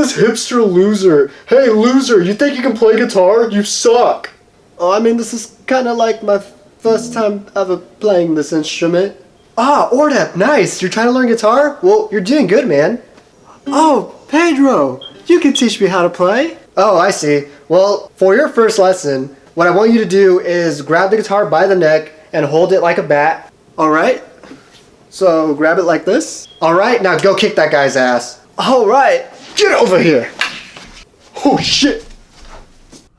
this hipster loser. Hey, loser, you think you can play guitar? You suck. Oh, I mean, this is kind of like my first time ever playing this instrument. Ah, Ordep, nice. You're trying to learn guitar? Well, you're doing good, man. Oh, Pedro, you can teach me how to play. Oh, I see. Well, for your first lesson, what I want you to do is grab the guitar by the neck and hold it like a bat. Alright? So, grab it like this. Alright, now go kick that guy's ass. Alright, get over here. Oh, shit.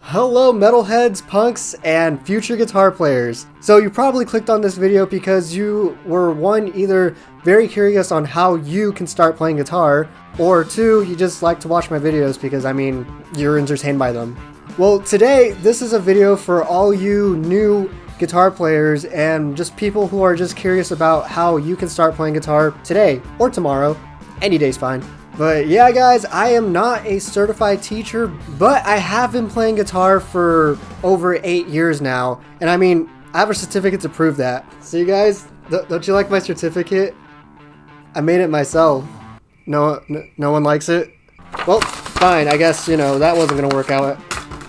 Hello metalheads, punks, and future guitar players. So you probably clicked on this video because you were either very curious on how you can start playing guitar, or two, you just like to watch my videos because, I mean, you're entertained by them. Well, today, this is a video for all you new guitar players and just people who are just curious about how you can start playing guitar today or tomorrow. Any day's fine. But yeah, guys, I am not a certified teacher, but I have been playing guitar for over 8 years now. And I mean, I have a certificate to prove that. See, guys, don't you like my certificate? I made it myself. No one likes it? Well, fine. I guess, you know, that wasn't going to work out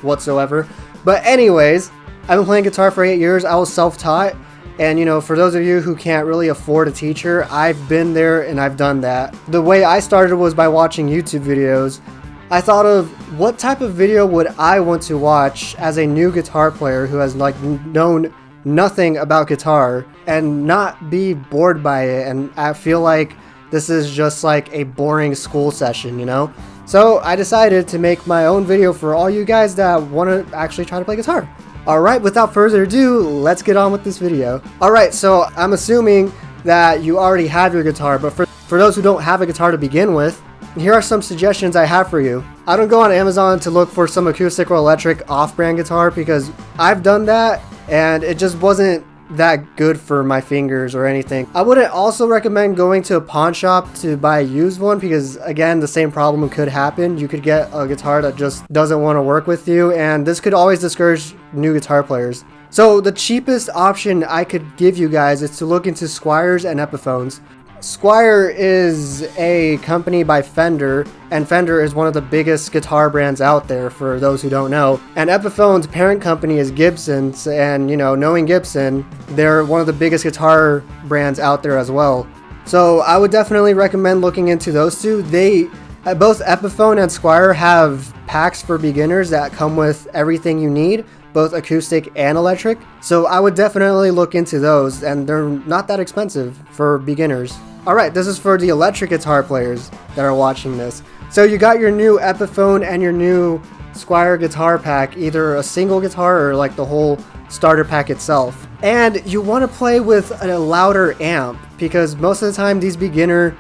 whatsoever. But anyways, I've been playing guitar for 8 years. I was self-taught. And, you know, for those of you who can't really afford a teacher, I've been there and I've done that. The way I started was by watching YouTube videos. I thought of what type of video would I want to watch as a new guitar player who has like known nothing about guitar and not be bored by it. And I feel like this is just like a boring school session, you know? So I decided to make my own video for all you guys that want to actually try to play guitar. Alright, without further ado, let's get on with this video. Alright, so I'm assuming that you already have your guitar, but for those who don't have a guitar to begin with, here are some suggestions I have for you. I don't go on Amazon to look for some acoustic or electric off-brand guitar because I've done that and it just wasn't that good for my fingers or anything. I wouldn't also recommend going to a pawn shop to buy a used one because, again, the same problem could happen. You could get a guitar that just doesn't want to work with you, and this could always discourage new guitar players. So the cheapest option I could give you guys is to look into Squiers and Epiphones. Squier is a company by Fender, and Fender is one of the biggest guitar brands out there for those who don't know. And Epiphone's parent company is Gibson, and you know, knowing Gibson, they're one of the biggest guitar brands out there as well. So I would definitely recommend looking into those two. Both Epiphone and Squier have packs for beginners that come with everything you need, both acoustic and electric. So I would definitely look into those, and they're not that expensive for beginners. Alright, this is for the electric guitar players that are watching this. So you got your new Epiphone and your new Squier guitar pack, either a single guitar or like the whole starter pack itself. And you want to play with a louder amp because most of the time these beginner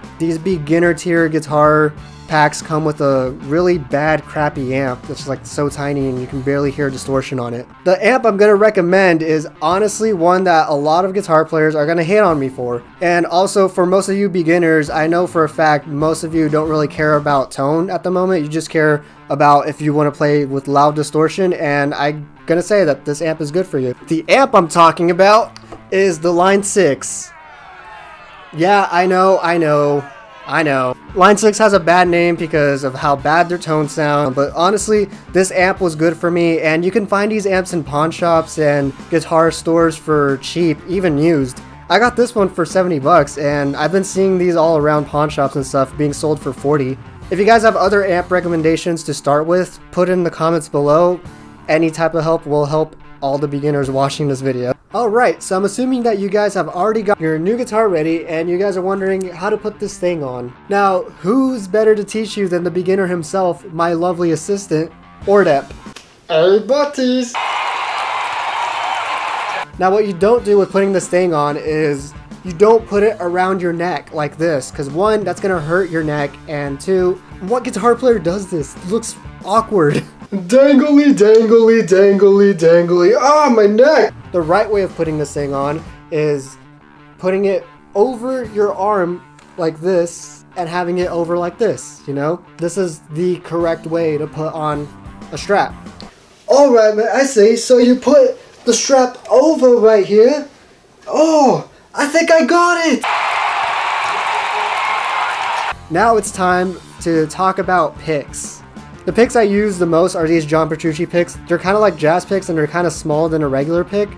tier guitar packs come with a really bad crappy amp that's like so tiny and you can barely hear distortion on it. The amp I'm going to recommend is honestly one that a lot of guitar players are going to hate on me for. And also for most of you beginners, I know for a fact most of you don't really care about tone at the moment. You just care about if you want to play with loud distortion, and I'm going to say that this amp is good for you. The amp I'm talking about is the Line 6. Yeah, I know. Line 6 has a bad name because of how bad their tones sound, but honestly, this amp was good for me, and you can find these amps in pawn shops and guitar stores for cheap, even used. I got this one for 70 bucks, and I've been seeing these all around pawn shops and stuff being sold for 40. If you guys have other amp recommendations to start with, put in the comments below. Any type of help will help all the beginners watching this video. Alright, so I'm assuming that you guys have already got your new guitar ready and you guys are wondering how to put this thing on. Now, who's better to teach you than the beginner himself, my lovely assistant, Ordep? Hey, buddies! Now, what you don't do with putting this thing on is you don't put it around your neck like this, because one, that's going to hurt your neck, and two, what guitar player does this? It looks awkward. Dangly, dangly, dangly, dangly. Ah, my neck! The right way of putting this thing on is putting it over your arm like this and having it over like this, you know? This is the correct way to put on a strap. Alright, man, I see. So you put the strap over right here. Oh, I think I got it! Now it's time to talk about picks. The picks I use the most are these John Petrucci picks. They're kind of like jazz picks and they're kind of smaller than a regular pick.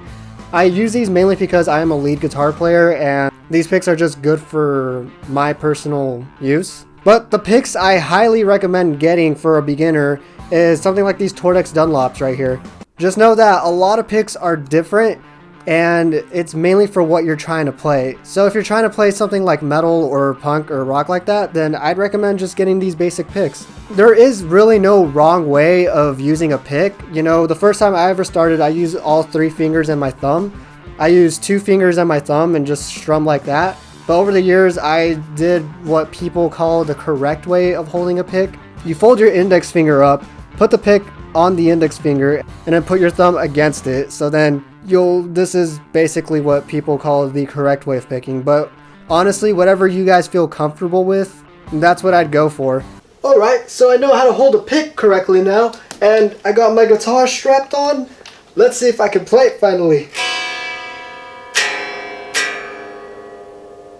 I use these mainly because I am a lead guitar player and these picks are just good for my personal use. But the picks I highly recommend getting for a beginner is something like these Tordex Dunlops right here. Just know that a lot of picks are different and it's mainly for what you're trying to play. So if you're trying to play something like metal or punk or rock like that, then I'd recommend just getting these basic picks. There is really no wrong way of using a pick. You know, the first time I ever started, I used all 3 fingers and my thumb. I used 2 fingers and my thumb and just strum like that. But over the years, I did what people call the correct way of holding a pick. You fold your index finger up, put the pick on the index finger, and then put your thumb against it. So then this is basically what people call the correct way of picking. But honestly, whatever you guys feel comfortable with, that's what I'd go for. Alright, so I know how to hold a pick correctly now, and I got my guitar strapped on. Let's see if I can play it finally.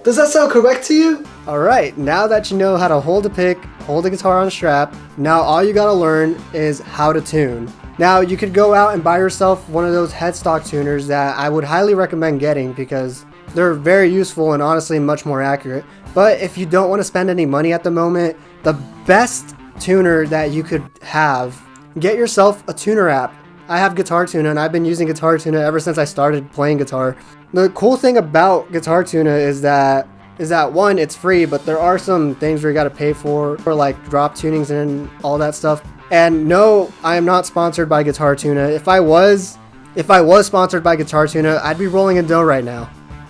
Does that sound correct to you? Alright, now that you know how to hold a pick, hold a guitar on a strap, now all you gotta learn is how to tune. Now you could go out and buy yourself one of those headstock tuners that I would highly recommend getting because they're very useful and honestly much more accurate. But if you don't want to spend any money at the moment, the best tuner that you could have, get yourself a tuner app. I have Guitar Tuna and I've been using Guitar Tuna ever since I started playing guitar. The cool thing about Guitar Tuna is that one, it's free, but there are some things where you gotta pay for like drop tunings and all that stuff. And no, I am not sponsored by Guitar Tuna. If I was sponsored by Guitar Tuna, I'd be rolling in dough right now.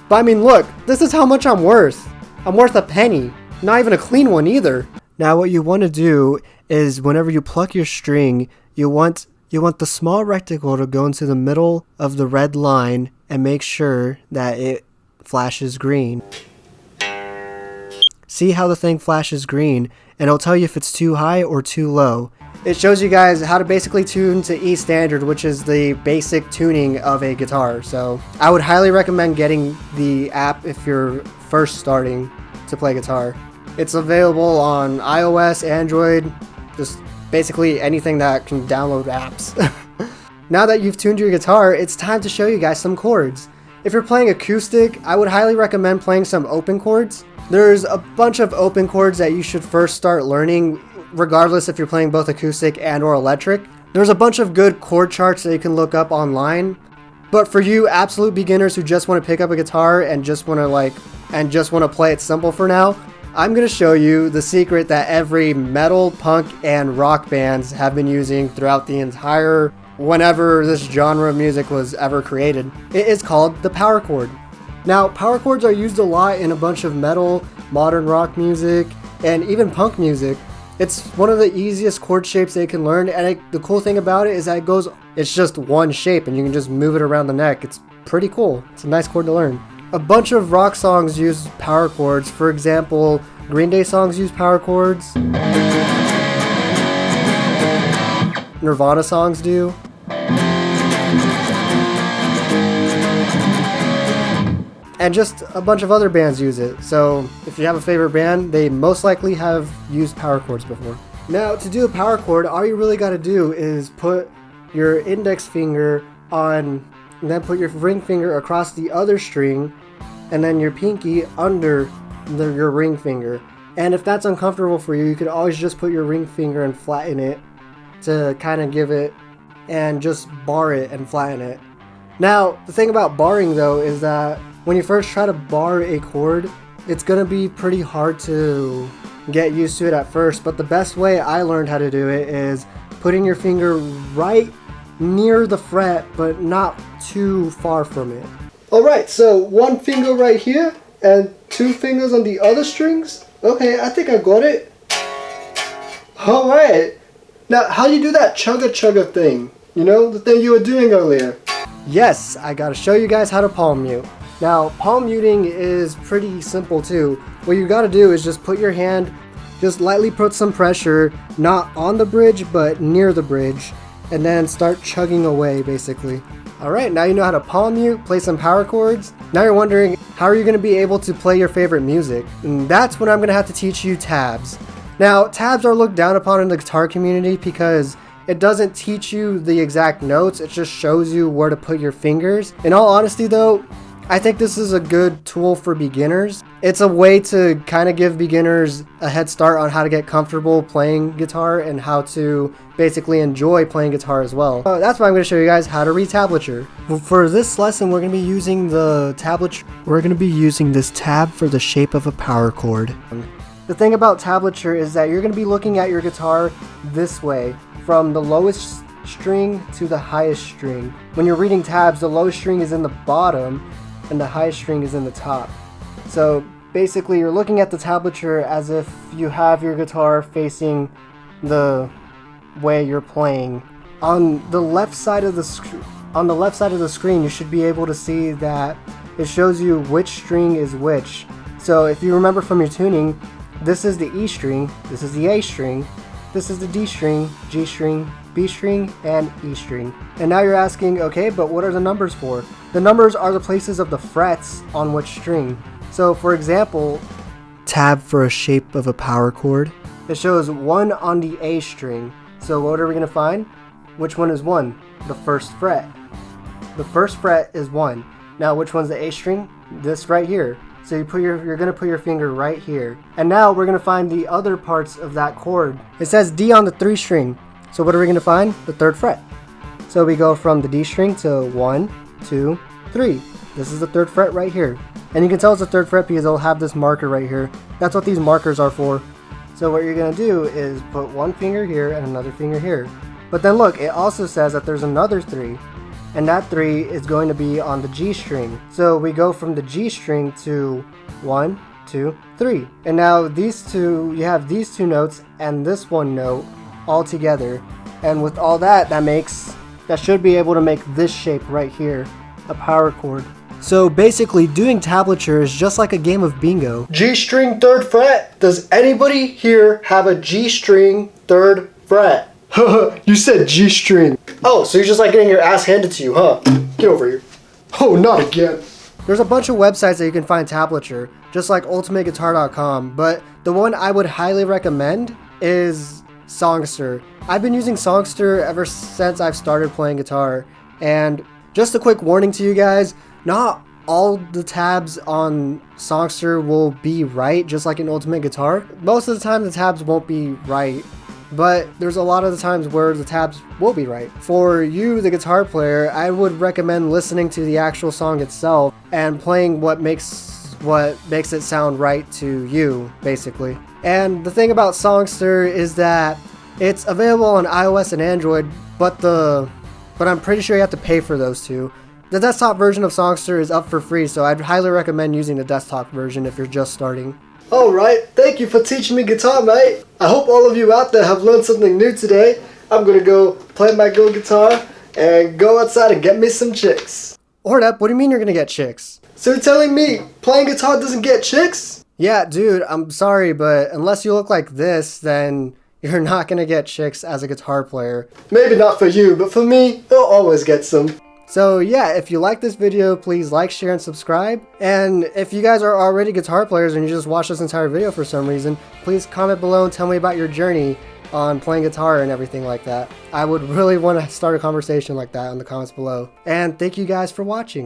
But I mean, look, this is how much I'm worth. I'm worth a penny. Not even a clean one either. Now what you want to do is whenever you pluck your string, you want the small rectangle to go into the middle of the red line and make sure that it flashes green. See how the thing flashes green, and it'll tell you if it's too high or too low. It shows you guys how to basically tune to E standard, which is the basic tuning of a guitar. So I would highly recommend getting the app if you're first starting to play guitar. It's available on iOS, Android, just basically anything that can download apps. Now that you've tuned your guitar, it's time to show you guys some chords. If you're playing acoustic, I would highly recommend playing some open chords. There's a bunch of open chords that you should first start learning, regardless if you're playing both acoustic and or electric. There's a bunch of good chord charts that you can look up online. But for you absolute beginners who just want to pick up a guitar and just want to play it simple for now, I'm going to show you the secret that every metal, punk, and rock bands have been using throughout the entire whenever this genre of music was ever created. It is called the power chord. Now, power chords are used a lot in a bunch of metal, modern rock music, and even punk music. It's one of the easiest chord shapes they can learn, and the cool thing about it is that it's just one shape and you can just move it around the neck. It's pretty cool. It's a nice chord to learn. A bunch of rock songs use power chords. For example, Greenday songs use power chords. Nirvana songs do. And just a bunch of other bands use it. So if you have a favorite band, they most likely have used power chords before. Now, to do a power chord, all you really got to do is put your index finger on, and then put your ring finger across the other string, and then your pinky under your ring finger. And if that's uncomfortable for you, you could always just put your ring finger and flatten it to kind of give it, and just bar it and flatten it. Now, the thing about barring though is that when you first try to bar a chord, it's going to be pretty hard to get used to it at first, but the best way I learned how to do it is putting your finger right near the fret, but not too far from it. Alright, so one finger right here, and 2 fingers on the other strings. Okay, I think I got it. Alright. Now, how do you do that chugga thing? You know, the thing you were doing earlier. Yes, I gotta show you guys how to palm mute. Now, palm muting is pretty simple too. What you gotta do is just put your hand, just lightly put some pressure, not on the bridge, but near the bridge, and then start chugging away, basically. Alright, now you know how to palm mute, play some power chords. Now you're wondering, how are you gonna be able to play your favorite music? And that's when I'm gonna have to teach you tabs. Now, tabs are looked down upon in the guitar community because it doesn't teach you the exact notes, it just shows you where to put your fingers. In all honesty though, I think this is a good tool for beginners. It's a way to kind of give beginners a head start on how to get comfortable playing guitar and how to basically enjoy playing guitar as well. That's why I'm going to show you guys how to read tablature. Well, for this lesson, we're going to be using the tablature. We're going to be using this tab for the shape of a power chord. The thing about tablature is that you're going to be looking at your guitar this way, from the lowest string to the highest string. When you're reading tabs, the lowest string is in the bottom and the highest string is in the top. So basically you're looking at the tablature as if you have your guitar facing the way you're playing. On the left side of the screen you should be able to see that it shows you which string is which. So if you remember from your tuning, this is the E string, this is the A string, this is the D string, G string, B string, and E string. And now you're asking, okay, but what are the numbers for? The numbers are the places of the frets on which string. So for example, tab for a shape of a power chord. It shows 1 on the A string. So what are we going to find? Which one is 1? The first fret. The first fret is 1. Now which one's the A string? This right here. So you're going to put your finger right here. And now we're going to find the other parts of that chord. It says D on the 3 string. So what are we going to find? The 3rd fret. So we go from the D string to 1, 2, 3. This is the 3rd fret right here. And you can tell it's the 3rd fret because it'll have this marker right here. That's what these markers are for. So what you're going to do is put one finger here and another finger here. But then look, it also says that there's another 3. And that 3 is going to be on the G string. So we go from the G string to 1, 2, 3. And now these two, you have these 2 notes and this 1 note all together. And with all that, that should be able to make this shape right here, a power chord. So basically doing tablature is just like a game of bingo. G string 3rd fret. Does anybody here have a G string 3rd fret? You said G string. Oh, so you're just like getting your ass handed to you, huh? Get over here. Oh, not again. There's a bunch of websites that you can find tablature, just like ultimateguitar.com, but the one I would highly recommend is Songster. I've been using Songster ever since I've started playing guitar, and just a quick warning to you guys, not all the tabs on Songster will be right, just like in Ultimate Guitar. Most of the time the tabs won't be right, but there's a lot of the times where the tabs will be right. For you, the guitar player, I would recommend listening to the actual song itself and playing what makes it sound right to you, basically. And the thing about Songster is that it's available on iOS and Android, but I'm pretty sure you have to pay for those two. The desktop version of Songster is up for free, so I'd highly recommend using the desktop version if you're just starting. Alright, thank you for teaching me guitar, mate. I hope all of you out there have learned something new today. I'm gonna go play my good guitar and go outside and get me some chicks. Hold up, what do you mean you're gonna get chicks? So you're telling me playing guitar doesn't get chicks? Yeah, dude, I'm sorry, but unless you look like this, then you're not gonna get chicks as a guitar player. Maybe not for you, but for me, I'll always get some. So yeah, if you like this video, please like, share, and subscribe. And if you guys are already guitar players and you just watched this entire video for some reason, please comment below and tell me about your journey on playing guitar and everything like that. I would really want to start a conversation like that in the comments below. And thank you guys for watching.